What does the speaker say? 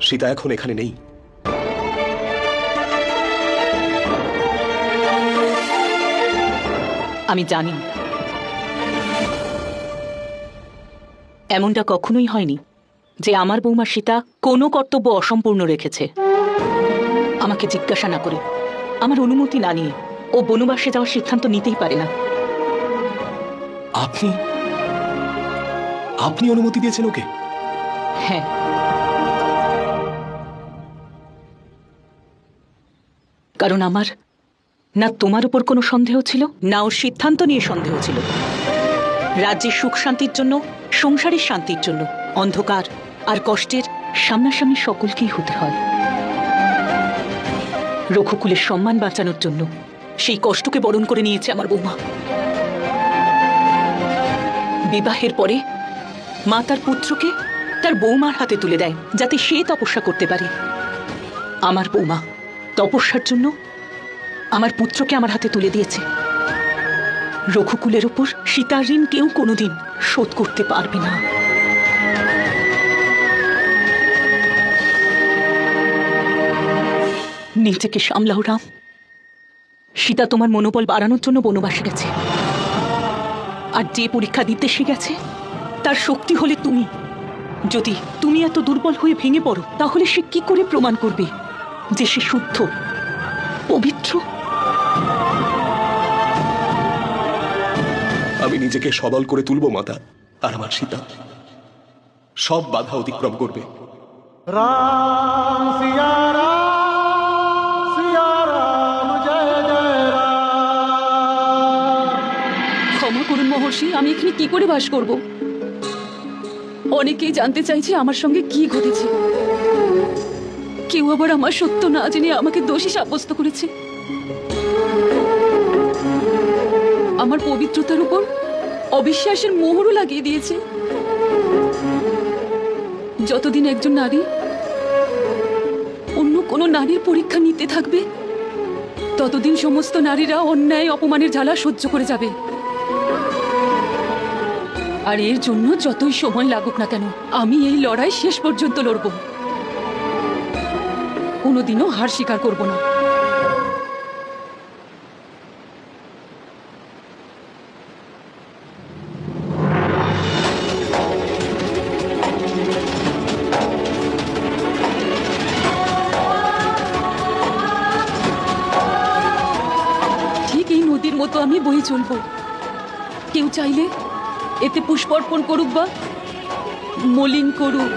সীতা এখন এখানে নেই। আমি জানি এমনটা কখনোই হয়নি যে আমার বৌমা সীতা কোনো কর্তব্য অসম্পূর্ণ রেখেছে। আমাকে জিজ্ঞাসা না করে, আমার অনুমতি না নিয়ে ও বনবাসে যাওয়ার সিদ্ধান্ত নিতেই পারে না। আপনি আপনি অনুমতি দিয়েছেন ওকে? হ্যাঁ, কারণ আমার না তোমার উপর কোনো সন্দেহ ছিল, না ওর সিদ্ধান্ত নিয়ে সন্দেহ ছিল। রাজ্যের সুখ শান্তির জন্য, সংসারের শান্তির জন্য অন্ধকার আর কষ্টের সামনাসামনি সকলকেই হতে হয়। রঘুকুলের সম্মান বাঁচানোর জন্য সেই কষ্টকে বরণ করে নিয়েছে আমার বৌমা। বিবাহের পরে মা তার পুত্রকে তার বৌমার হাতে তুলে দেয় যাতে সে তপস্যা করতে পারে। আমার বৌমা তপস্যার জন্য আমার পুত্রকে আমার হাতে তুলে দিয়েছে। রঘুকুলের উপর সীতার ঋণ কেউ কোনোদিন শোধ করতে পারবে না। নিজেকে সামলাও রাম। সীতা তোমার মনোবল বাড়ানোর জন্য বনবাসে গেছে, আর যে পরীক্ষা দিতে সে গেছে তার শক্তি হলে তুমি। যদি তুমি এত দুর্বল হয়ে ভেঙে পড়ো তাহলে সে কি করে প্রমাণ করবে যে সে শুদ্ধ, পবিত্র? আমি নিজেকে সবল করে তুলব মাতা, আর আমার সীতা সব বাধা অতিক্রম করবে। রাম সিয়া রাম জয় জয় রাম। ক্ষমা করুন মহর্ষি, আমি এখানে কি করে বাস করব? অনেকেই জানতে চাইছে আমার সঙ্গে কি ঘটেছে। কেউ আবার আমার সত্য না জেনে আমাকে দোষী সাব্যস্ত করেছে। আমার পবিত্রতার উপর অবিশ্বাসের মোহরও লাগিয়ে দিয়েছে। যতদিন একজন নারী অন্য কোনো নারীর পরীক্ষা নিতে থাকবে ততদিন সমস্ত নারীরা অন্যায় অপমানের জ্বালা সহ্য করে যাবে। আর এর জন্য যতই সময় লাগুক না কেন আমি এই লড়াই শেষ পর্যন্ত লড়ব। কোনোদিনও হার স্বীকার করব না। ঠিক এই নদীর মতো আমি বয়ে চলব। কেউ চাইলে এতে পুষ্পার্পণ করুক বা মলিন করুক,